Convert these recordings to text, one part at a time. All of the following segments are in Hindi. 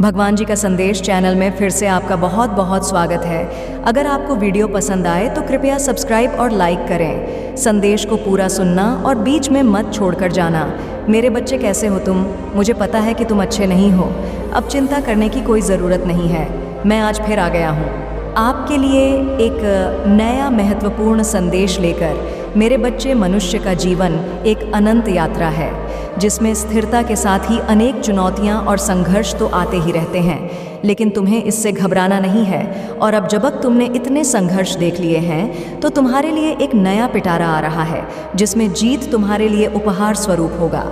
भगवान जी का संदेश चैनल में फिर से आपका बहुत बहुत स्वागत है। अगर आपको वीडियो पसंद आए तो कृपया सब्सक्राइब और लाइक करें। संदेश को पूरा सुनना और बीच में मत छोड़कर जाना। मेरे बच्चे, कैसे हो तुम? मुझे पता है कि तुम अच्छे नहीं हो। अब चिंता करने की कोई ज़रूरत नहीं है। मैं आज फिर आ गया हूँ आपके लिए एक नया महत्वपूर्ण संदेश लेकर। मेरे बच्चे, मनुष्य का जीवन एक अनंत यात्रा है जिसमें स्थिरता के साथ ही अनेक चुनौतियां और संघर्ष तो आते ही रहते हैं, लेकिन तुम्हें इससे घबराना नहीं है। और अब जब तुमने इतने संघर्ष देख लिए हैं तो तुम्हारे लिए एक नया पिटारा आ रहा है जिसमें जीत तुम्हारे लिए उपहार स्वरूप होगा।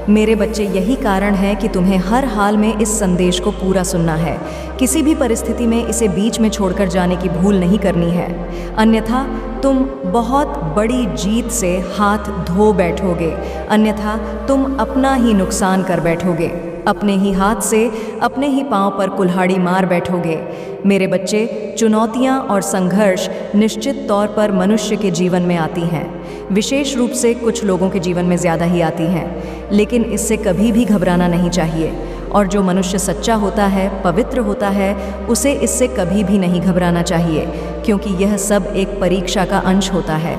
मेरे बच्चे, यही कारण है कि तुम्हें हर हाल में इस संदेश को पूरा सुनना है। किसी भी परिस्थिति में इसे बीच में छोड़कर जाने की भूल नहीं करनी है, अन्यथा तुम बहुत बड़ी जीत से हाथ धो बैठोगे। अन्यथा तुम अपना ही नुकसान कर बैठोगे, अपने ही हाथ से अपने ही पांव पर कुल्हाड़ी मार बैठोगे। मेरे बच्चे, चुनौतियां और संघर्ष निश्चित तौर पर मनुष्य के जीवन में आती हैं। विशेष रूप से कुछ लोगों के जीवन में ज़्यादा ही आती हैं, लेकिन इससे कभी भी घबराना नहीं चाहिए। और जो मनुष्य सच्चा होता है, पवित्र होता है, उसे इससे कभी भी नहीं घबराना चाहिए, क्योंकि यह सब एक परीक्षा का अंश होता है।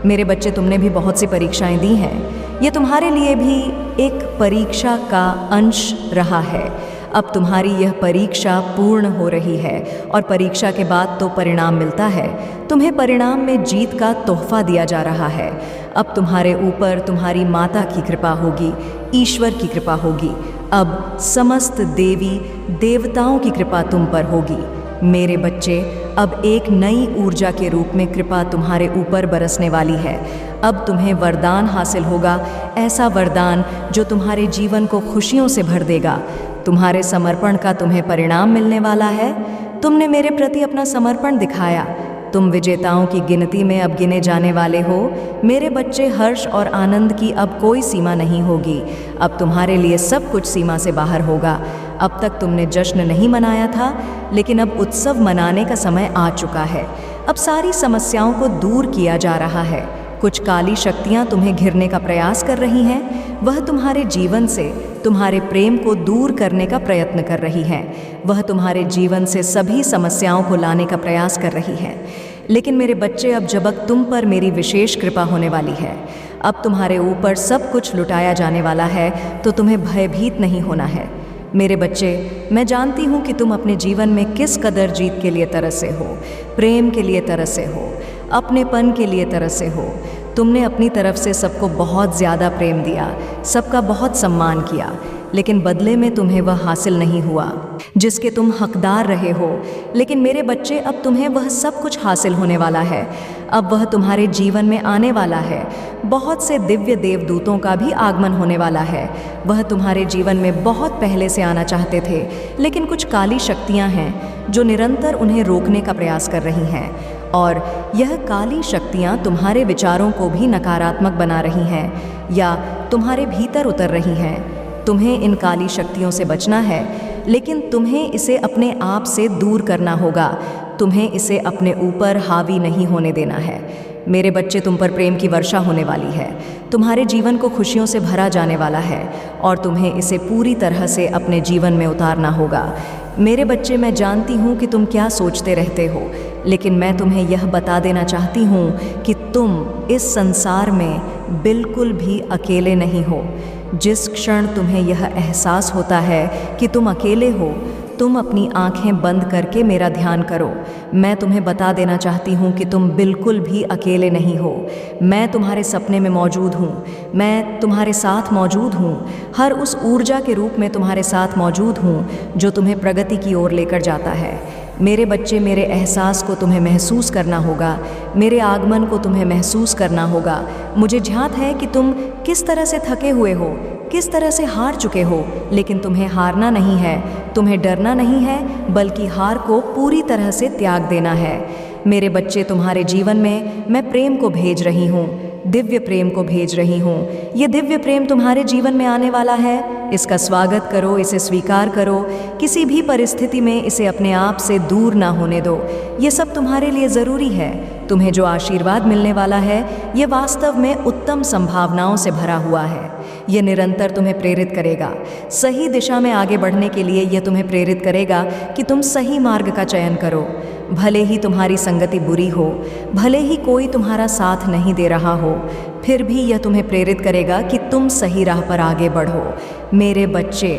मेरे बच्चे, तुमने भी बहुत सी परीक्षाएं दी हैं। ये तुम्हारे लिए भी एक परीक्षा का अंश रहा है। अब तुम्हारी यह परीक्षा पूर्ण हो रही है और परीक्षा के बाद तो परिणाम मिलता है। तुम्हें परिणाम में जीत का तोहफा दिया जा रहा है। अब तुम्हारे ऊपर तुम्हारी माता की कृपा होगी, ईश्वर की कृपा होगी। अब समस्त देवी देवताओं की कृपा तुम पर होगी। मेरे बच्चे, अब एक नई ऊर्जा के रूप में कृपा तुम्हारे ऊपर बरसने वाली है। अब तुम्हें वरदान हासिल होगा, ऐसा वरदान जो तुम्हारे जीवन को खुशियों से भर देगा। तुम्हारे समर्पण का तुम्हें परिणाम मिलने वाला है। तुमने मेरे प्रति अपना समर्पण दिखाया। तुम विजेताओं की गिनती में अब गिने जाने वाले हो। मेरे बच्चे, हर्ष और आनंद की अब कोई सीमा नहीं होगी। अब तुम्हारे लिए सब कुछ सीमा से बाहर होगा। अब तक तुमने जश्न नहीं मनाया था, लेकिन अब उत्सव मनाने का समय आ चुका है। अब सारी समस्याओं को दूर किया जा रहा है। कुछ काली शक्तियां तुम्हें घिरने का प्रयास कर रही हैं। वह तुम्हारे जीवन से तुम्हारे प्रेम को दूर करने का प्रयत्न कर रही हैं। वह तुम्हारे जीवन से सभी समस्याओं को लाने का प्रयास कर रही है। लेकिन मेरे बच्चे, अब जब तुम पर मेरी विशेष कृपा होने वाली है, अब तुम्हारे ऊपर सब कुछ लुटाया जाने वाला है, तो तुम्हें भयभीत नहीं होना है। मेरे बच्चे, मैं जानती हूँ कि तुम अपने जीवन में किस कदर जीत के लिए तरसे हो, प्रेम के लिए तरसे हो, अपनेपन के लिए तरसे हो। तुमने अपनी तरफ से सबको बहुत ज़्यादा प्रेम दिया, सबका बहुत सम्मान किया, लेकिन बदले में तुम्हें वह हासिल नहीं हुआ जिसके तुम हकदार रहे हो। लेकिन मेरे बच्चे, अब तुम्हें वह सब कुछ हासिल होने वाला है। अब वह तुम्हारे जीवन में आने वाला है। बहुत से दिव्य देवदूतों का भी आगमन होने वाला है। वह तुम्हारे जीवन में बहुत पहले से आना चाहते थे, लेकिन कुछ काली शक्तियां हैं जो निरंतर उन्हें रोकने का प्रयास कर रही हैं। और यह काली शक्तियां तुम्हारे विचारों को भी नकारात्मक बना रही हैं या तुम्हारे भीतर उतर रही हैं। तुम्हें इन काली शक्तियों से बचना है, लेकिन तुम्हें इसे अपने आप से दूर करना होगा। तुम्हें इसे अपने ऊपर हावी नहीं होने देना है। मेरे बच्चे, तुम पर प्रेम की वर्षा होने वाली है। तुम्हारे जीवन को खुशियों से भरा जाने वाला है और तुम्हें इसे पूरी तरह से अपने जीवन में उतारना होगा। मेरे बच्चे, मैं जानती हूँ कि तुम क्या सोचते रहते हो, लेकिन मैं तुम्हें यह बता देना चाहती हूँ कि तुम इस संसार में बिल्कुल भी अकेले नहीं हो। जिस क्षण तुम्हें यह एहसास होता है कि तुम अकेले हो, तुम अपनी आंखें बंद करके मेरा ध्यान करो। मैं तुम्हें बता देना चाहती हूँ कि तुम बिल्कुल भी अकेले नहीं हो। मैं तुम्हारे सपने में मौजूद हूँ। मैं तुम्हारे साथ मौजूद हूँ। हर उस ऊर्जा के रूप में तुम्हारे साथ मौजूद हूँ जो तुम्हें प्रगति की ओर लेकर जाता है। मेरे बच्चे, मेरे एहसास को तुम्हें महसूस करना होगा। मेरे आगमन को तुम्हें महसूस करना होगा। मुझे ध्यात है कि तुम किस तरह से थके हुए हो, किस तरह से हार चुके हो, लेकिन तुम्हें हारना नहीं है, तुम्हें डरना नहीं है, बल्कि हार को पूरी तरह से त्याग देना है। मेरे बच्चे, तुम्हारे जीवन में मैं प्रेम को भेज रही हूँ। दिव्य प्रेम को भेज रही हूँ। ये दिव्य प्रेम तुम्हारे जीवन में आने वाला है। इसका स्वागत करो, इसे स्वीकार करो। किसी भी परिस्थिति में इसे अपने आप से दूर ना होने दो। ये सब तुम्हारे लिए ज़रूरी है। तुम्हें जो आशीर्वाद मिलने वाला है, ये वास्तव में उत्तम संभावनाओं से भरा हुआ है। ये निरंतर तुम्हें प्रेरित करेगा। सही दिशा में आगे बढ़ने के लिए यह तुम्हें प्रेरित करेगा कि तुम सही मार्ग का चयन करो। भले ही तुम्हारी संगति बुरी हो, भले ही कोई तुम्हारा साथ नहीं दे रहा हो, फिर भी यह तुम्हें प्रेरित करेगा कि तुम सही राह पर आगे बढ़ो। मेरे बच्चे,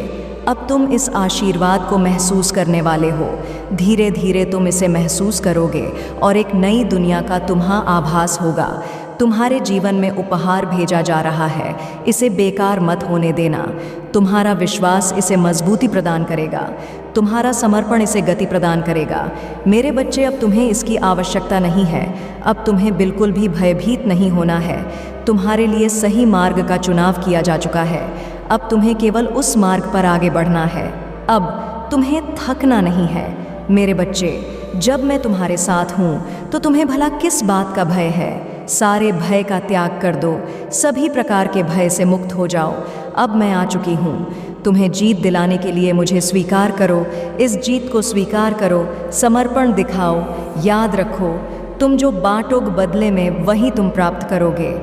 अब तुम इस आशीर्वाद को महसूस करने वाले हो। धीरे धीरे तुम इसे महसूस करोगे और एक नई दुनिया का तुम्हारा आभास होगा। तुम्हारे जीवन में उपहार भेजा जा रहा है, इसे बेकार मत होने देना। तुम्हारा विश्वास इसे मजबूती प्रदान करेगा। तुम्हारा समर्पण इसे गति प्रदान करेगा। मेरे बच्चे, अब तुम्हें इसकी आवश्यकता नहीं है। अब तुम्हें बिल्कुल भी भयभीत नहीं होना है। तुम्हारे लिए सही मार्ग का चुनाव किया जा चुका है। अब तुम्हें केवल उस मार्ग पर आगे बढ़ना है। अब तुम्हें थकना नहीं है। मेरे बच्चे, जब मैं तुम्हारे साथ हूँ तो तुम्हें भला किस बात का भय है? सारे भय का त्याग कर दो। सभी प्रकार के भय से मुक्त हो जाओ। अब मैं आ चुकी हूँ। तुम्हें जीत दिलाने के लिए मुझे स्वीकार करो। इस जीत को स्वीकार करो। समर्पण दिखाओ। याद रखो, तुम जो बांटोगे बदले में वही तुम प्राप्त करोगे।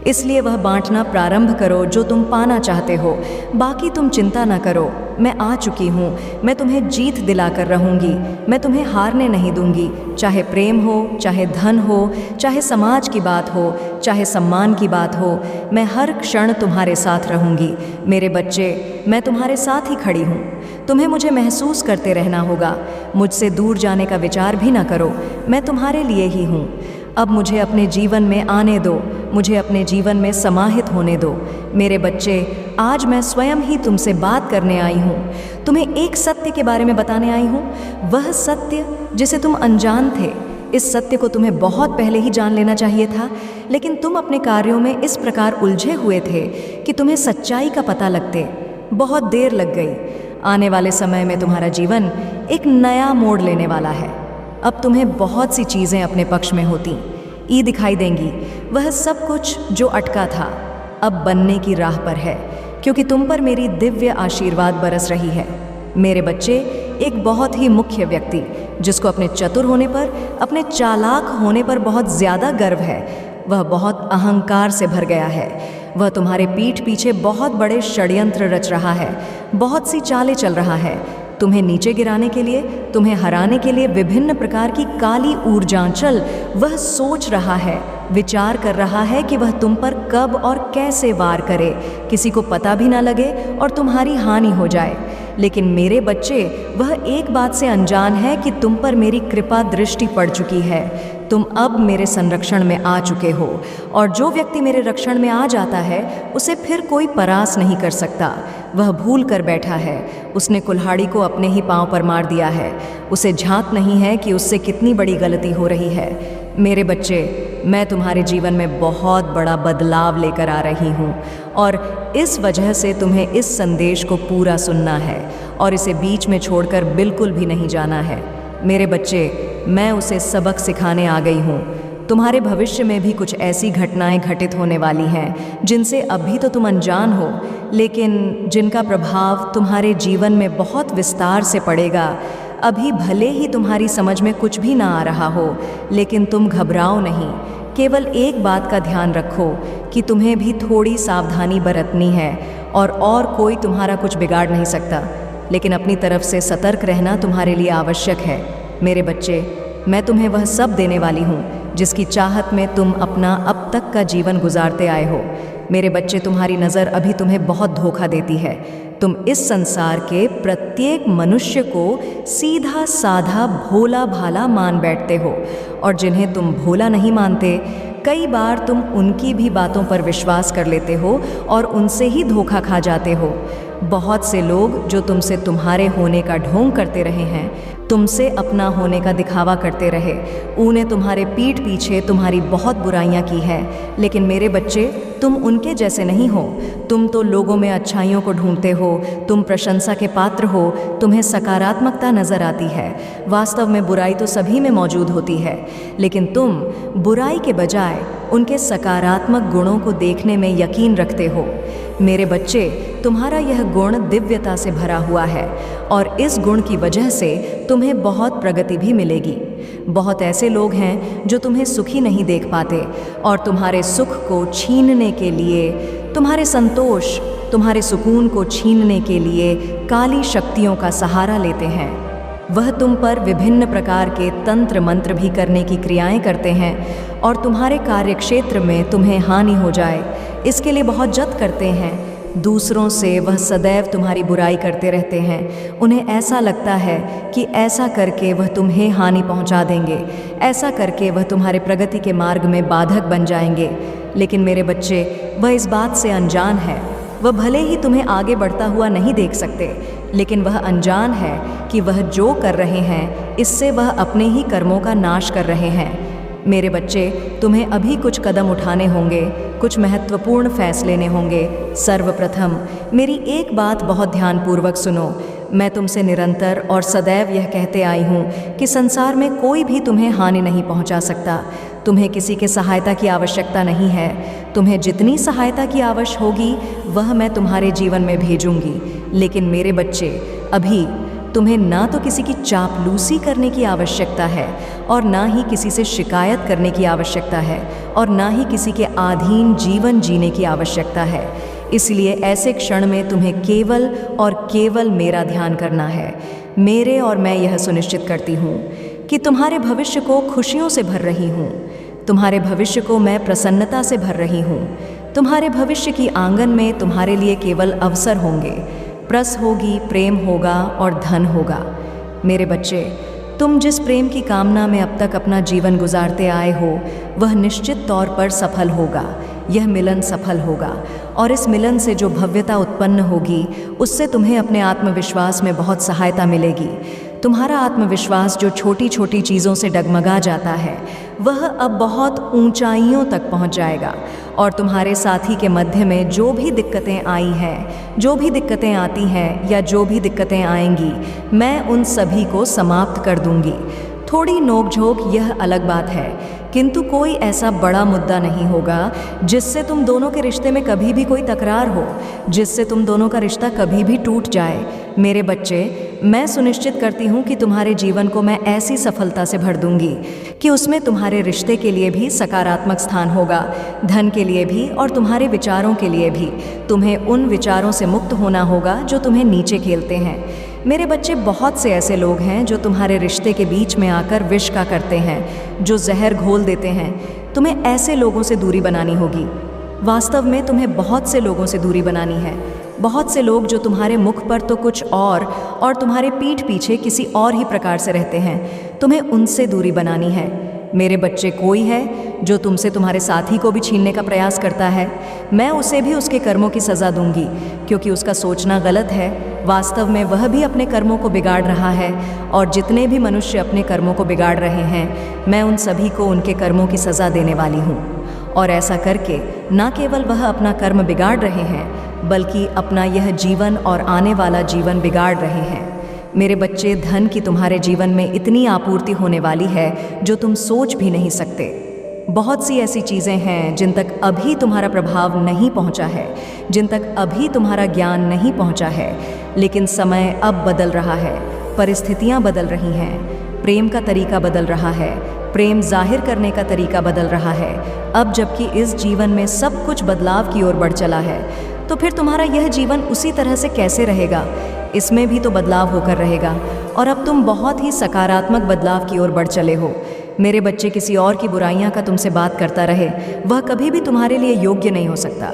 इसलिए वह बांटना प्रारंभ करो जो तुम पाना चाहते हो। बाकी तुम चिंता न करो। मैं आ चुकी हूँ। मैं तुम्हें जीत दिलाकर रहूँगी। मैं तुम्हें हारने नहीं दूंगी। चाहे प्रेम हो, चाहे धन हो, चाहे समाज की बात हो, चाहे सम्मान की बात हो, मैं हर क्षण तुम्हारे साथ रहूँगी। मेरे बच्चे, मैं तुम्हारे साथ ही खड़ी हूँ। तुम्हें मुझे महसूस करते रहना होगा। मुझसे दूर जाने का विचार भी ना करो। मैं तुम्हारे लिए ही हूँ। अब मुझे अपने जीवन में आने दो। मुझे अपने जीवन में समाहित होने दो। मेरे बच्चे, आज मैं स्वयं ही तुमसे बात करने आई हूँ। तुम्हें एक सत्य के बारे में बताने आई हूँ। वह सत्य जिसे तुम अनजान थे। इस सत्य को तुम्हें बहुत पहले ही जान लेना चाहिए था, लेकिन तुम अपने कार्यों में इस प्रकार उलझे हुए थे कि तुम्हें सच्चाई का पता लगते बहुत देर लग गई। आने वाले समय में तुम्हारा जीवन एक नया मोड़ लेने वाला है। अब तुम्हें बहुत सी चीज़ें अपने पक्ष में होती दिखाई देंगी। वह सब कुछ जो अटका था अब बनने की राह पर है, क्योंकि तुम पर मेरी दिव्य आशीर्वाद बरस रही है। मेरे बच्चे, एक बहुत ही मुख्य व्यक्ति जिसको अपने चतुर होने पर, अपने चालाक होने पर बहुत ज़्यादा गर्व है, वह बहुत अहंकार से भर गया है। वह तुम्हारे पीठ पीछे बहुत बड़े षड्यंत्र रच रहा है, बहुत सी चालें चल रहा है। तुम्हें नीचे गिराने के लिए, तुम्हें हराने के लिए विभिन्न प्रकार की काली ऊर्जांचल वह सोच रहा है, विचार कर रहा है कि वह तुम पर कब और कैसे वार करे, किसी को पता भी ना लगे और तुम्हारी हानि हो जाए। लेकिन मेरे बच्चे, वह एक बात से अनजान है कि तुम पर मेरी कृपा दृष्टि पड़ चुकी है। तुम अब मेरे संरक्षण में आ चुके हो, और जो व्यक्ति मेरे रक्षण में आ जाता है उसे फिर कोई परास नहीं कर सकता। वह भूल कर बैठा है। उसने कुल्हाड़ी को अपने ही पांव पर मार दिया है। उसे झांक नहीं है कि उससे कितनी बड़ी गलती हो रही है। मेरे बच्चे, मैं तुम्हारे जीवन में बहुत बड़ा बदलाव लेकर आ रही हूँ, और इस वजह से तुम्हें इस संदेश को पूरा सुनना है और इसे बीच में छोड़कर बिल्कुल भी नहीं जाना है। मेरे बच्चे, मैं उसे सबक सिखाने आ गई हूँ। तुम्हारे भविष्य में भी कुछ ऐसी घटनाएं घटित होने वाली हैं जिनसे अभी तो तुम अनजान हो, लेकिन जिनका प्रभाव तुम्हारे जीवन में बहुत विस्तार से पड़ेगा। अभी भले ही तुम्हारी समझ में कुछ भी ना आ रहा हो, लेकिन तुम घबराओ नहीं। केवल एक बात का ध्यान रखो कि तुम्हें भी थोड़ी सावधानी बरतनी है, और कोई तुम्हारा कुछ बिगाड़ नहीं सकता। लेकिन अपनी तरफ से सतर्क रहना तुम्हारे लिए आवश्यक है। मेरे बच्चे, मैं तुम्हें वह सब देने वाली हूँ जिसकी चाहत में तुम अपना अब तक का जीवन गुजारते आए हो। मेरे बच्चे, तुम्हारी नज़र अभी तुम्हें बहुत धोखा देती है। तुम इस संसार के प्रत्येक मनुष्य को सीधा साधा भोला भाला मान बैठते हो, और जिन्हें तुम भोला नहीं मानते, कई बार तुम उनकी भी बातों पर विश्वास कर लेते हो और उनसे ही धोखा खा जाते हो। बहुत से लोग जो तुमसे तुम्हारे होने का ढोंग करते रहे हैं, तुमसे अपना होने का दिखावा करते रहे। उन्हें तुम्हारे पीठ पीछे तुम्हारी बहुत बुराइयां की है, लेकिन मेरे बच्चे, तुम उनके जैसे नहीं हो। तुम तो लोगों में अच्छाइयों को ढूंढते हो, तुम प्रशंसा के पात्र हो, तुम्हें सकारात्मकता नजर आती है। वास्तव में बुराई तो सभी में मौजूद होती है, लेकिन तुम बुराई के बजाय उनके सकारात्मक गुणों को देखने में यकीन रखते हो। मेरे बच्चे, तुम्हारा यह गुण दिव्यता से भरा हुआ है और इस गुण की वजह से तुम्हें बहुत प्रगति भी मिलेगी। बहुत ऐसे लोग हैं जो तुम्हें सुखी नहीं देख पाते और तुम्हारे सुख को छीनने के लिए, तुम्हारे संतोष, तुम्हारे सुकून को छीनने के लिए काली शक्तियों का सहारा लेते हैं। वह तुम पर विभिन्न प्रकार के तंत्र मंत्र भी करने की क्रियाएं करते हैं और तुम्हारे कार्यक्षेत्र में तुम्हें हानि हो जाए, इसके लिए बहुत जद करते हैं। दूसरों से वह सदैव तुम्हारी बुराई करते रहते हैं। उन्हें ऐसा लगता है कि ऐसा करके वह तुम्हें हानि पहुंचा देंगे, ऐसा करके वह तुम्हारे प्रगति के मार्ग में बाधक बन जाएंगे। लेकिन मेरे बच्चे, वह इस बात से अनजान है। वह भले ही तुम्हें आगे बढ़ता हुआ नहीं देख सकते, लेकिन वह अनजान है कि वह जो कर रहे हैं, इससे वह अपने ही कर्मों का नाश कर रहे हैं। मेरे बच्चे, तुम्हें अभी कुछ कदम उठाने होंगे, कुछ महत्वपूर्ण फैसले लेने होंगे। सर्वप्रथम मेरी एक बात बहुत ध्यानपूर्वक सुनो। मैं तुमसे निरंतर और सदैव यह कहते आई हूँ कि संसार में कोई भी तुम्हें हानि नहीं पहुँचा सकता। तुम्हें किसी के सहायता की आवश्यकता नहीं है। तुम्हें जितनी सहायता की आवश्यकता होगी वह मैं तुम्हारे जीवन में भेजूंगी। लेकिन मेरे बच्चे, अभी तुम्हें ना तो किसी की चापलूसी करने की आवश्यकता है और ना ही किसी से शिकायत करने की आवश्यकता है और ना ही किसी के अधीन जीवन जीने की आवश्यकता है। इसलिए ऐसे क्षण में तुम्हें केवल और केवल मेरा ध्यान करना है। मेरे और मैं यह सुनिश्चित करती हूँ कि तुम्हारे भविष्य को खुशियों से भर रही हूँ। तुम्हारे भविष्य को मैं प्रसन्नता से भर रही हूँ। तुम्हारे भविष्य की आंगन में तुम्हारे लिए केवल अवसर होंगे, प्रस होगी, प्रेम होगा और धन होगा। मेरे बच्चे, तुम जिस प्रेम की कामना में अब तक अपना जीवन गुजारते आए हो, वह निश्चित तौर पर सफल होगा। यह मिलन सफल होगा और इस मिलन से जो भव्यता उत्पन्न होगी, उससे तुम्हें अपने आत्मविश्वास में बहुत सहायता मिलेगी। तुम्हारा आत्मविश्वास जो छोटी छोटी चीज़ों से डगमगा जाता है, वह अब बहुत ऊंचाइयों तक पहुंच जाएगा और तुम्हारे साथी के मध्य में जो भी दिक्कतें आई हैं, जो भी दिक्कतें आती हैं या जो भी दिक्कतें आएंगी, मैं उन सभी को समाप्त कर दूंगी। थोड़ी नोकझोंक यह अलग बात है, किंतु कोई ऐसा बड़ा मुद्दा नहीं होगा जिससे तुम दोनों के रिश्ते में कभी भी कोई तकरार हो, जिससे तुम दोनों का रिश्ता कभी भी टूट जाए। मेरे बच्चे, मैं सुनिश्चित करती हूँ कि तुम्हारे जीवन को मैं ऐसी सफलता से भर दूंगी कि उसमें तुम्हारे रिश्ते के लिए भी सकारात्मक स्थान होगा, धन के लिए भी और तुम्हारे विचारों के लिए भी। तुम्हें उन विचारों से मुक्त होना होगा जो तुम्हें नीचे खेलते हैं। मेरे बच्चे, बहुत से ऐसे लोग हैं जो तुम्हारे रिश्ते के बीच में आकर विष का करते हैं, जो जहर घोल देते हैं। तुम्हें ऐसे लोगों से दूरी बनानी होगी। वास्तव में तुम्हें बहुत से लोगों से दूरी बनानी है। बहुत से लोग जो तुम्हारे मुख पर तो कुछ और तुम्हारे पीठ पीछे किसी और ही प्रकार से रहते हैं, तुम्हें उनसे दूरी बनानी है। मेरे बच्चे, कोई है जो तुमसे तुम्हारे साथी को भी छीनने का प्रयास करता है, मैं उसे भी उसके कर्मों की सज़ा दूंगी, क्योंकि उसका सोचना गलत है। वास्तव में वह भी अपने कर्मों को बिगाड़ रहा है और जितने भी मनुष्य अपने कर्मों को बिगाड़ रहे हैं, मैं उन सभी को उनके कर्मों की सज़ा देने वाली हूँ। और ऐसा करके न केवल वह अपना कर्म बिगाड़ रहे हैं, बल्कि अपना यह जीवन और आने वाला जीवन बिगाड़ रहे हैं। मेरे बच्चे, धन की तुम्हारे जीवन में इतनी आपूर्ति होने वाली है जो तुम सोच भी नहीं सकते। बहुत सी ऐसी चीज़ें हैं जिन तक अभी तुम्हारा प्रभाव नहीं पहुंचा है, जिन तक अभी तुम्हारा ज्ञान नहीं पहुंचा है, लेकिन समय अब बदल रहा है, परिस्थितियां बदल रही हैं, प्रेम का तरीका बदल रहा है, प्रेम जाहिर करने का तरीका बदल रहा है। अब जबकि इस जीवन में सब कुछ बदलाव की ओर बढ़ चला है, तो फिर तुम्हारा यह जीवन उसी तरह से कैसे रहेगा? इसमें भी तो बदलाव होकर रहेगा और अब तुम बहुत ही सकारात्मक बदलाव की ओर बढ़ चले हो। मेरे बच्चे, किसी और की बुराइयां का तुमसे बात करता रहे, वह कभी भी तुम्हारे लिए योग्य नहीं हो सकता।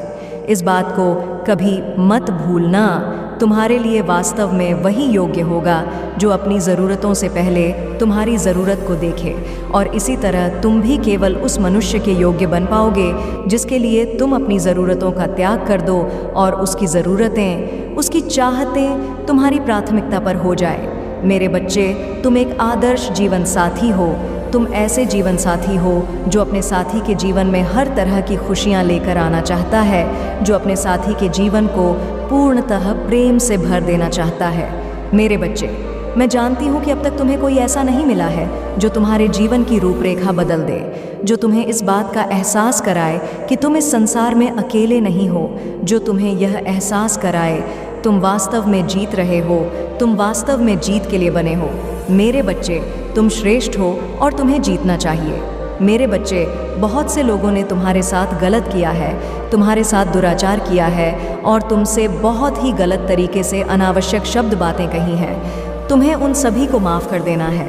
इस बात को कभी मत भूलना। तुम्हारे लिए वास्तव में वही योग्य होगा जो अपनी ज़रूरतों से पहले तुम्हारी ज़रूरत को देखे, और इसी तरह तुम भी केवल उस मनुष्य के योग्य बन पाओगे जिसके लिए तुम अपनी ज़रूरतों का त्याग कर दो और उसकी ज़रूरतें, उसकी चाहतें तुम्हारी प्राथमिकता पर हो जाए। मेरे बच्चे, तुम एक आदर्श जीवन साथी हो। तुम ऐसे जीवन साथी हो जो अपने साथी के जीवन में हर तरह की खुशियाँ लेकर आना चाहता है, जो अपने साथी के जीवन को पूर्णतः प्रेम से भर देना चाहता है। मेरे बच्चे, मैं जानती हूँ कि अब तक तुम्हें कोई ऐसा नहीं मिला है जो तुम्हारे जीवन की रूपरेखा बदल दे, जो तुम्हें इस बात का एहसास कराए कि तुम इस संसार में अकेले नहीं हो, जो तुम्हें यह एहसास कराए तुम वास्तव में जीत रहे हो, तुम वास्तव में जीत के लिए बने हो। मेरे बच्चे, तुम श्रेष्ठ हो और तुम्हें जीतना चाहिए। मेरे बच्चे, बहुत से लोगों ने तुम्हारे साथ गलत किया है, तुम्हारे साथ दुराचार किया है और तुमसे बहुत ही गलत तरीके से अनावश्यक शब्द बातें कही हैं। तुम्हें उन सभी को माफ़ कर देना है,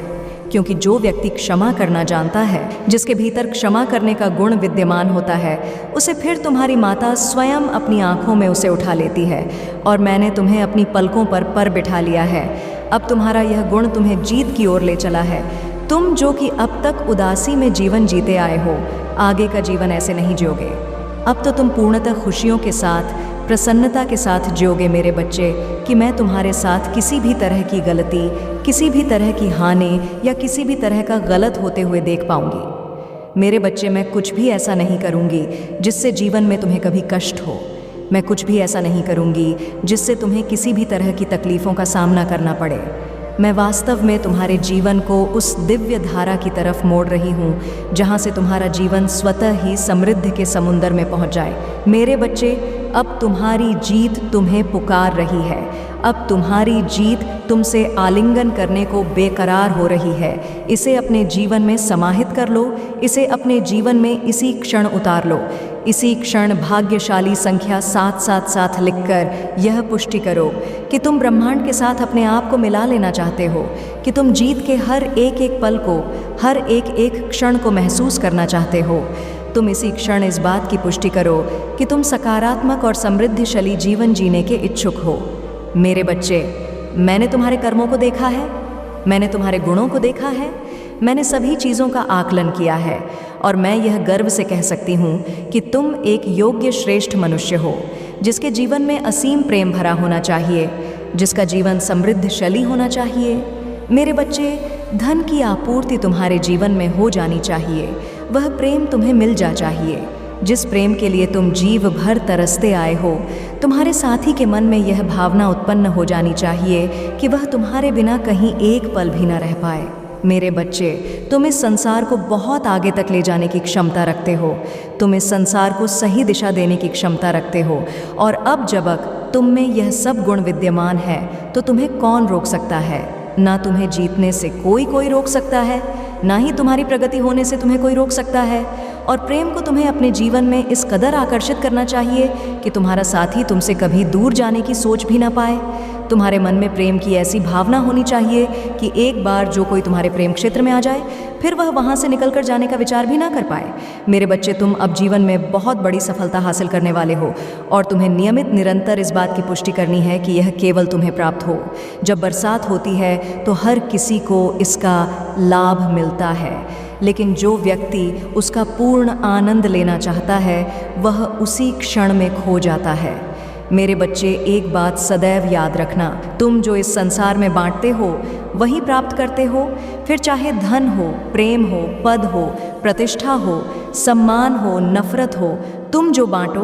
क्योंकि जो व्यक्ति क्षमा करना जानता है, जिसके भीतर क्षमा करने का गुण विद्यमान होता है, उसे फिर तुम्हारी माता स्वयं अपनी आंखों में उसे उठा लेती है। और मैंने तुम्हें अपनी पलकों पर बिठा लिया है। अब तुम्हारा यह गुण तुम्हें जीत की ओर ले चला है। तुम जो कि अब तक उदासी में जीवन जीते आए हो, आगे का जीवन ऐसे नहीं जियोगे। अब तो तुम पूर्णतः खुशियों के साथ, प्रसन्नता के साथ जियोगे मेरे बच्चे, कि मैं तुम्हारे साथ किसी भी तरह की गलती, किसी भी तरह की हानि या किसी भी तरह का गलत होते हुए देख पाऊंगी। मेरे बच्चे, मैं कुछ भी ऐसा नहीं करूंगी जिससे जीवन में तुम्हें कभी कष्ट हो। मैं कुछ भी ऐसा नहीं करूंगी जिससे तुम्हें किसी भी तरह की तकलीफ़ों का सामना करना पड़े। मैं वास्तव में तुम्हारे जीवन को उस दिव्य धारा की तरफ मोड़ रही हूँ जहाँ से तुम्हारा जीवन स्वतः ही समृद्धि के समुंदर में पहुँच जाए। मेरे बच्चे, अब तुम्हारी जीत तुम्हें पुकार रही है। अब तुम्हारी जीत तुमसे आलिंगन करने को बेकरार हो रही है। इसे अपने जीवन में समाहित कर लो, इसे अपने जीवन में इसी क्षण उतार लो। इसी क्षण भाग्यशाली संख्या 777 लिखकर यह पुष्टि करो कि तुम ब्रह्मांड के साथ अपने आप को मिला लेना चाहते हो, कि तुम जीत के हर एक एक पल को, हर एक एक क्षण को महसूस करना चाहते हो। तुम इसी क्षण इस बात की पुष्टि करो कि तुम सकारात्मक और समृद्धिशाली जीवन जीने के इच्छुक हो। मेरे बच्चे, मैंने तुम्हारे कर्मों को देखा है, मैंने तुम्हारे गुणों को देखा है, मैंने सभी चीज़ों का आकलन किया है और मैं यह गर्व से कह सकती हूँ कि तुम एक योग्य श्रेष्ठ मनुष्य हो, जिसके जीवन में असीम प्रेम भरा होना चाहिए, जिसका जीवन समृद्धशाली होना चाहिए। मेरे बच्चे, धन की आपूर्ति तुम्हारे जीवन में हो जानी चाहिए, वह प्रेम तुम्हें मिल जा चाहिए जिस प्रेम के लिए तुम जीव भर तरसते आए हो। तुम्हारे साथी के मन में यह भावना उत्पन्न हो जानी चाहिए कि वह तुम्हारे बिना कहीं एक पल भी न रह पाए। मेरे बच्चे, तुम इस संसार को बहुत आगे तक ले जाने की क्षमता रखते हो, तुम इस संसार को सही दिशा देने की क्षमता रखते हो और अब जब तुम में यह सब गुण विद्यमान है तो तुम्हें कौन रोक सकता है? ना तुम्हें जीतने से कोई रोक सकता है, ना ही तुम्हारी प्रगति होने से तुम्हें कोई रोक सकता है। और प्रेम को तुम्हें अपने जीवन में इस कदर आकर्षित करना चाहिए कि तुम्हारा साथी तुमसे कभी दूर जाने की सोच भी ना पाए। तुम्हारे मन में प्रेम की ऐसी भावना होनी चाहिए कि एक बार जो कोई तुम्हारे प्रेम क्षेत्र में आ जाए, फिर वह वहाँ से निकल कर जाने का विचार भी ना कर पाए। मेरे बच्चे, तुम अब जीवन में बहुत बड़ी सफलता हासिल करने वाले हो और तुम्हें नियमित निरंतर इस बात की पुष्टि करनी है कि यह केवल तुम्हें प्राप्त हो। जब बरसात होती है तो हर किसी को इसका लाभ मिलता है, लेकिन जो व्यक्ति उसका पूर्ण आनंद लेना चाहता है वह उसी क्षण में खो जाता है। मेरे बच्चे, एक बात सदैव याद रखना, तुम जो इस संसार में बांटते हो वही प्राप्त करते हो। फिर चाहे धन हो, प्रेम हो, पद हो, प्रतिष्ठा हो, सम्मान हो, नफरत हो, तुम जो बांटो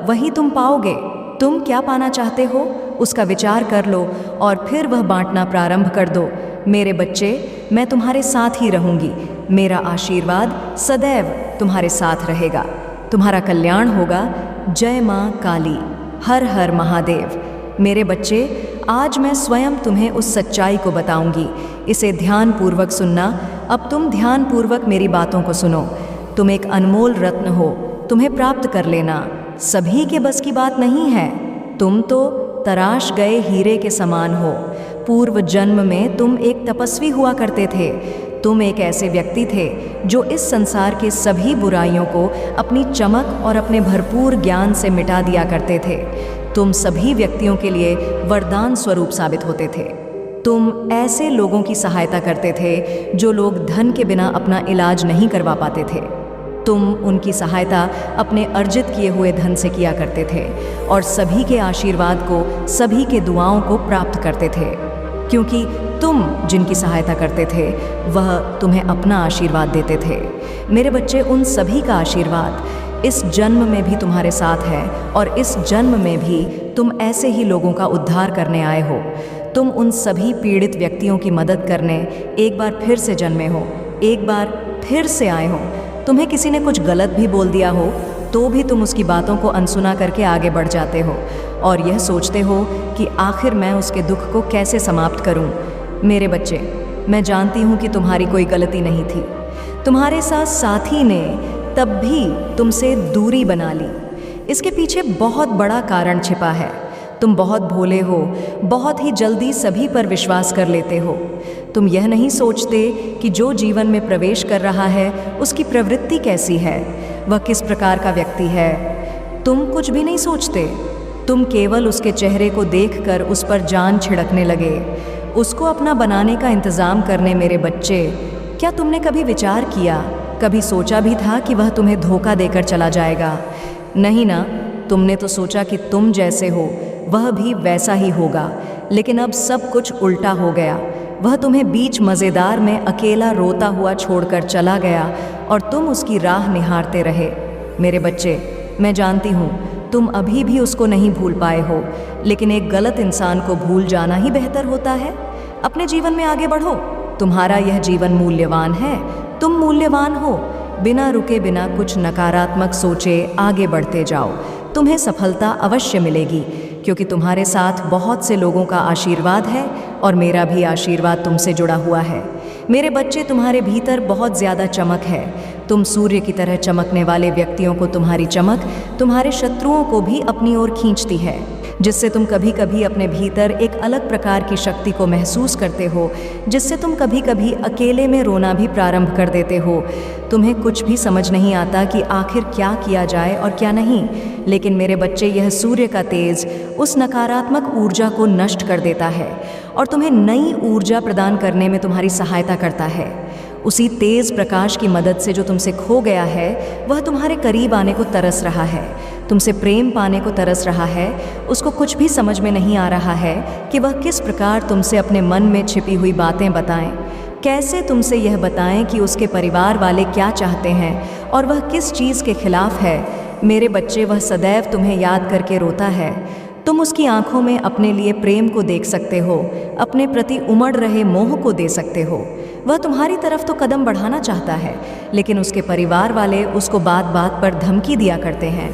वही तुम पाओगे। तुम क्या पाना चाहते हो उसका विचार कर लो और फिर वह बांटना प्रारंभ कर दो। मेरे बच्चे, मैं तुम्हारे साथ ही रहूंगी। मेरा आशीर्वाद सदैव तुम्हारे साथ रहेगा। तुम्हारा कल्याण होगा। जय माँ काली, हर हर महादेव। मेरे बच्चे, आज मैं स्वयं तुम्हें उस सच्चाई को बताऊंगी। इसे ध्यानपूर्वक सुनना। अब तुम ध्यानपूर्वक मेरी बातों को सुनो। तुम एक अनमोल रत्न हो, तुम्हें प्राप्त कर लेना सभी के बस की बात नहीं है। तुम तो तराश गए हीरे के समान हो। पूर्व जन्म में तुम एक तपस्वी हुआ करते थे। तुम एक ऐसे व्यक्ति थे जो इस संसार के सभी बुराइयों को अपनी चमक और अपने भरपूर ज्ञान से मिटा दिया करते थे। तुम सभी व्यक्तियों के लिए वरदान स्वरूप साबित होते थे। तुम ऐसे लोगों की सहायता करते थे जो लोग धन के बिना अपना इलाज नहीं करवा पाते थे। तुम उनकी सहायता अपने अर्जित किए हुए धन से किया करते थे और सभी के आशीर्वाद को, सभी के दुआओं को प्राप्त करते थे। क्योंकि तुम जिनकी सहायता करते थे वह तुम्हें अपना आशीर्वाद देते थे। मेरे बच्चे, उन सभी का आशीर्वाद इस जन्म में भी तुम्हारे साथ है और इस जन्म में भी तुम ऐसे ही लोगों का उद्धार करने आए हो। तुम उन सभी पीड़ित व्यक्तियों की मदद करने एक बार फिर से जन्मे हो, एक बार फिर से आए हो। तुम्हें किसी ने कुछ गलत भी बोल दिया हो तो भी तुम उसकी बातों को अनसुना करके आगे बढ़ जाते हो और यह सोचते हो कि आखिर मैं उसके दुख को कैसे समाप्त करूं। मेरे बच्चे, मैं जानती हूं कि तुम्हारी कोई गलती नहीं थी। तुम्हारे साथ साथी ने तब भी तुमसे दूरी बना ली। इसके पीछे बहुत बड़ा कारण छिपा है। तुम बहुत भोले हो, बहुत ही जल्दी सभी पर विश्वास कर लेते हो। तुम यह नहीं सोचते कि जो जीवन में प्रवेश कर रहा है उसकी प्रवृत्ति कैसी है, वह किस प्रकार का व्यक्ति है। तुम कुछ भी नहीं सोचते। तुम केवल उसके चेहरे को देखकर उस पर जान छिड़कने लगे, उसको अपना बनाने का इंतज़ाम करने। मेरे बच्चे, क्या तुमने कभी विचार किया, कभी सोचा भी था कि वह तुम्हें धोखा देकर चला जाएगा? नहीं ना। तुमने तो सोचा कि तुम जैसे हो वह भी वैसा ही होगा, लेकिन अब सब कुछ उल्टा हो गया। वह तुम्हें बीच मज़ेदार में अकेला रोता हुआ छोड़कर चला गया और तुम उसकी राह निहारते रहे। मेरे बच्चे, मैं जानती हूँ तुम अभी भी उसको नहीं भूल पाए हो, लेकिन एक गलत इंसान को भूल जाना ही बेहतर होता है। अपने जीवन में आगे बढ़ो। तुम्हारा यह जीवन मूल्यवान है, तुम मूल्यवान हो। बिना रुके, बिना कुछ नकारात्मक सोचे आगे बढ़ते जाओ। तुम्हें सफलता अवश्य मिलेगी, क्योंकि तुम्हारे साथ बहुत से लोगों का आशीर्वाद है और मेरा भी आशीर्वाद तुमसे जुड़ा हुआ है। मेरे बच्चे, तुम्हारे भीतर बहुत ज़्यादा चमक है। तुम सूर्य की तरह चमकने वाले व्यक्तियों को तुम्हारी चमक तुम्हारे शत्रुओं को भी अपनी ओर खींचती है, जिससे तुम कभी कभी अपने भीतर एक अलग प्रकार की शक्ति को महसूस करते हो, जिससे तुम कभी कभी अकेले में रोना भी प्रारंभ कर देते हो। तुम्हें कुछ भी समझ नहीं आता कि आखिर क्या किया जाए और क्या नहीं, लेकिन मेरे बच्चे, यह सूर्य का तेज उस नकारात्मक ऊर्जा को नष्ट कर देता है और तुम्हें नई ऊर्जा प्रदान करने में तुम्हारी सहायता करता है। उसी तेज प्रकाश की मदद से जो तुमसे खो गया है वह तुम्हारे करीब आने को तरस रहा है, तुमसे प्रेम पाने को तरस रहा है। उसको कुछ भी समझ में नहीं आ रहा है कि वह किस प्रकार तुमसे अपने मन में छिपी हुई बातें बताएं, कैसे तुमसे यह बताएं कि उसके परिवार वाले क्या चाहते हैं और वह किस चीज़ के खिलाफ है। मेरे बच्चे, वह सदैव तुम्हें याद करके रोता है। तुम उसकी आंखों में अपने लिए प्रेम को देख सकते हो, अपने प्रति उमड़ रहे मोह को दे सकते हो। वह तुम्हारी तरफ तो कदम बढ़ाना चाहता है, लेकिन उसके परिवार वाले उसको बात बात पर धमकी दिया करते हैं।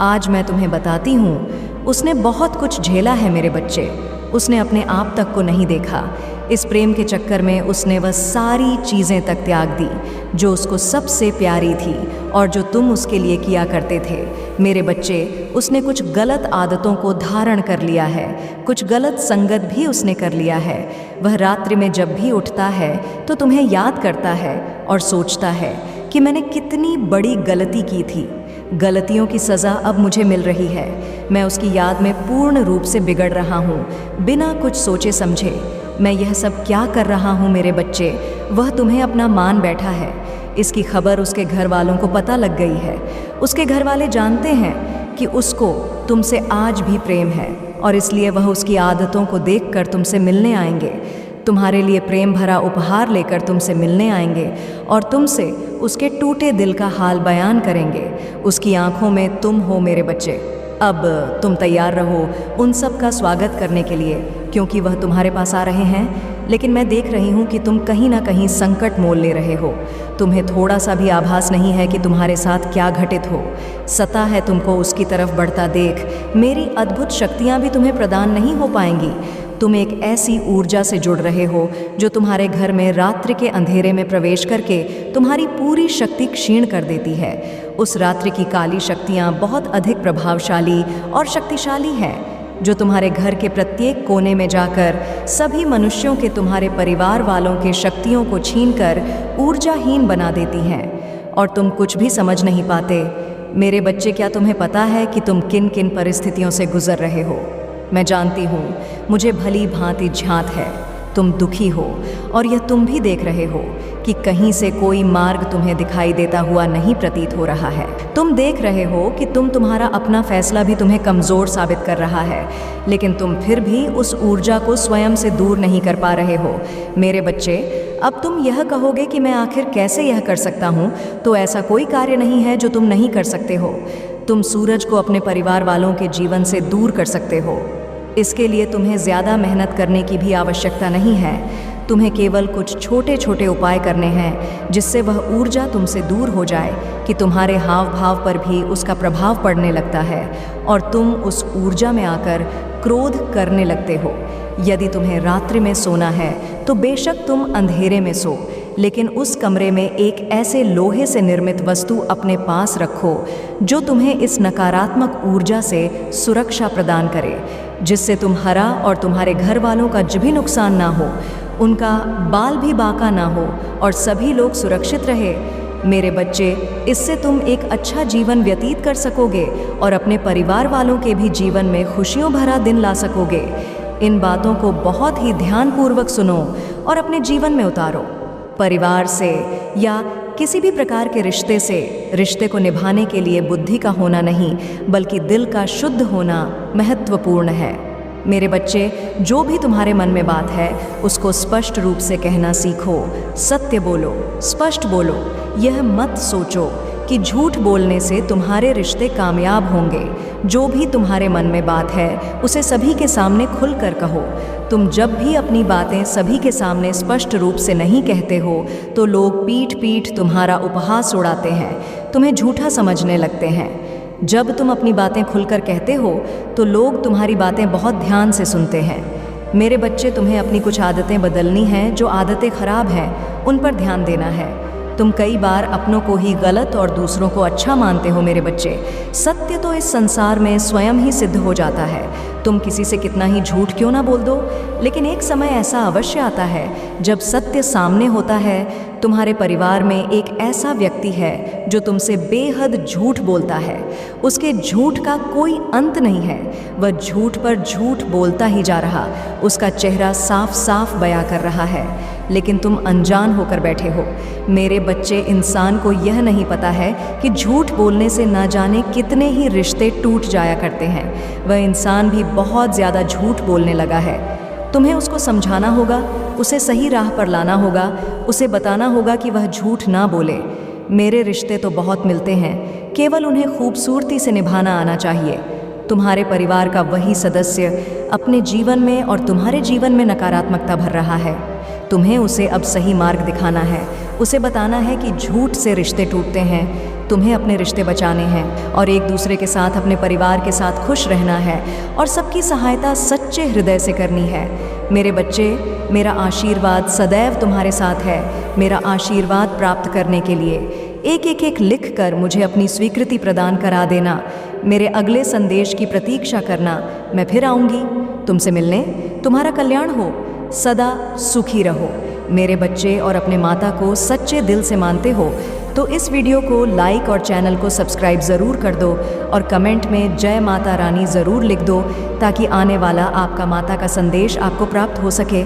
आज मैं तुम्हें बताती हूँ, उसने बहुत कुछ झेला है मेरे बच्चे। उसने अपने आप तक को नहीं देखा। इस प्रेम के चक्कर में उसने वह सारी चीज़ें तक त्याग दी जो उसको सबसे प्यारी थी और जो तुम उसके लिए किया करते थे। मेरे बच्चे, उसने कुछ गलत आदतों को धारण कर लिया है, कुछ गलत संगत भी उसने कर लिया है। वह रात्रि में जब भी उठता है तो तुम्हें याद करता है और सोचता है कि मैंने कितनी बड़ी गलती की थी। गलतियों की सज़ा अब मुझे मिल रही है। मैं उसकी याद में पूर्ण रूप से बिगड़ रहा हूँ, बिना कुछ सोचे समझे। मैं यह सब क्या कर रहा हूँ मेरे बच्चे? वह तुम्हें अपना मान बैठा है। इसकी खबर उसके घर वालों को पता लग गई है। उसके घर वाले जानते हैं कि उसको तुमसे आज भी प्रेम है और इसलिए वह उसकी आदतों को देखकर तुमसे मिलने आएंगे। तुम्हारे लिए प्रेम भरा उपहार लेकर तुमसे मिलने आएंगे और तुमसे उसके टूटे दिल का हाल बयान करेंगे। उसकी आंखों में तुम हो मेरे बच्चे। अब तुम तैयार रहो उन सब का स्वागत करने के लिए, क्योंकि वह तुम्हारे पास आ रहे हैं। लेकिन मैं देख रही हूँ कि तुम कहीं ना कहीं संकट मोल ले रहे हो। तुम्हें थोड़ा सा भी आभास नहीं है कि तुम्हारे साथ क्या घटित हो। सता है तुमको उसकी तरफ बढ़ता देख। मेरी अद्भुत शक्तियाँ भी तुम्हें प्रदान नहीं हो पाएंगी। तुम एक ऐसी ऊर्जा से जुड़ रहे हो जो तुम्हारे घर में रात्रि के अंधेरे में प्रवेश करके तुम्हारी पूरी शक्ति क्षीण कर देती है। उस रात्रि की काली शक्तियाँ बहुत अधिक प्रभावशाली और शक्तिशाली हैं, जो तुम्हारे घर के प्रत्येक कोने में जाकर सभी मनुष्यों के, तुम्हारे परिवार वालों के शक्तियों को छीनकर ऊर्जाहीन बना देती हैं और तुम कुछ भी समझ नहीं पाते। मेरे बच्चे, क्या तुम्हें पता है कि तुम किन किन परिस्थितियों से गुजर रहे हो? मैं जानती हूँ, मुझे भली भांति झांत है। तुम दुखी हो और यह तुम भी देख रहे हो कि कहीं से कोई मार्ग तुम्हें दिखाई देता हुआ नहीं प्रतीत हो रहा है। तुम देख रहे हो कि तुम्हारा अपना फैसला भी तुम्हें कमज़ोर साबित कर रहा है, लेकिन तुम फिर भी उस ऊर्जा को स्वयं से दूर नहीं कर पा रहे हो। मेरे बच्चे, अब तुम यह कहोगे कि मैं आखिर कैसे यह कर सकता हूँ, तो ऐसा कोई कार्य नहीं है जो तुम नहीं कर सकते हो। तुम सूरज को अपने परिवार वालों के जीवन से दूर कर सकते हो। इसके लिए तुम्हें ज़्यादा मेहनत करने की भी आवश्यकता नहीं है। तुम्हें केवल कुछ छोटे छोटे उपाय करने हैं जिससे वह ऊर्जा तुमसे दूर हो जाए कि तुम्हारे हाव भाव पर भी उसका प्रभाव पड़ने लगता है और तुम उस ऊर्जा में आकर क्रोध करने लगते हो। यदि तुम्हें रात्रि में सोना है तो बेशक तुम अंधेरे में सो, लेकिन उस कमरे में एक ऐसे लोहे से निर्मित वस्तु अपने पास रखो जो तुम्हें इस नकारात्मक ऊर्जा से सुरक्षा प्रदान करे, जिससे तुम्हारा और तुम्हारे घर वालों का भी नुकसान ना हो, उनका बाल भी बाका ना हो और सभी लोग सुरक्षित रहे। मेरे बच्चे, इससे तुम एक अच्छा जीवन व्यतीत कर सकोगे और अपने परिवार वालों के भी जीवन में खुशियों भरा दिन ला सकोगे। इन बातों को बहुत ही ध्यानपूर्वक सुनो और अपने जीवन में उतारो। परिवार से या किसी भी प्रकार के रिश्ते को निभाने के लिए बुद्धि का होना नहीं, बल्कि दिल का शुद्ध होना महत्वपूर्ण है। मेरे बच्चे, जो भी तुम्हारे मन में बात है उसको स्पष्ट रूप से कहना सीखो। सत्य बोलो, स्पष्ट बोलो। यह मत सोचो कि झूठ बोलने से तुम्हारे रिश्ते कामयाब होंगे। जो भी तुम्हारे मन में बात है उसे सभी के सामने खुलकर कहो। तुम जब भी अपनी बातें सभी के सामने स्पष्ट रूप से नहीं कहते हो तो लोग पीठ पीठ तुम्हारा उपहास उड़ाते हैं, तुम्हें झूठा समझने लगते हैं। जब तुम अपनी बातें खुलकर कहते हो तो लोग तुम्हारी बातें बहुत ध्यान से सुनते हैं। मेरे बच्चे, तुम्हें अपनी कुछ आदतें बदलनी हैं। जो आदतें खराब हैं उन पर ध्यान देना है। तुम कई बार अपनों को ही गलत और दूसरों को अच्छा मानते हो। मेरे बच्चे, सत्य तो इस संसार में स्वयं ही सिद्ध हो जाता है। तुम किसी से कितना ही झूठ क्यों ना बोल दो, लेकिन एक समय ऐसा अवश्य आता है जब सत्य सामने होता है। तुम्हारे परिवार में एक ऐसा व्यक्ति है जो तुमसे बेहद झूठ बोलता है। उसके झूठ का कोई अंत नहीं है। वह झूठ पर झूठ बोलता ही जा रहा, उसका चेहरा साफ साफ बयां कर रहा है, लेकिन तुम अनजान होकर बैठे हो। मेरे बच्चे, इंसान को यह नहीं पता है कि झूठ बोलने से ना जाने कितने ही रिश्ते टूट जाया करते हैं। वह इंसान भी बहुत ज़्यादा झूठ बोलने लगा है। तुम्हें उसको समझाना होगा, उसे सही राह पर लाना होगा, उसे बताना होगा कि वह झूठ ना बोले। मेरे रिश्ते तो बहुत मिलते हैं, केवल उन्हें खूबसूरती से निभाना आना चाहिए। तुम्हारे परिवार का वही सदस्य अपने जीवन में और तुम्हारे जीवन में नकारात्मकता भर रहा है। तुम्हें उसे अब सही मार्ग दिखाना है। उसे बताना है कि झूठ से रिश्ते टूटते हैं। तुम्हें अपने रिश्ते बचाने हैं और एक दूसरे के साथ, अपने परिवार के साथ खुश रहना है और सबकी सहायता सच्चे हृदय से करनी है। मेरे बच्चे, मेरा आशीर्वाद सदैव तुम्हारे साथ है। मेरा आशीर्वाद प्राप्त करने के लिए एक लिख कर मुझे अपनी स्वीकृति प्रदान करा देना। मेरे अगले संदेश की प्रतीक्षा करना। मैं फिर आऊँगी तुमसे मिलने। तुम्हारा कल्याण हो, सदा सुखी रहो। मेरे बच्चे, और अपने माता को सच्चे दिल से मानते हो तो इस वीडियो को लाइक और चैनल को सब्सक्राइब ज़रूर कर दो और कमेंट में जय माता रानी ज़रूर लिख दो, ताकि आने वाला आपका माता का संदेश आपको प्राप्त हो सके।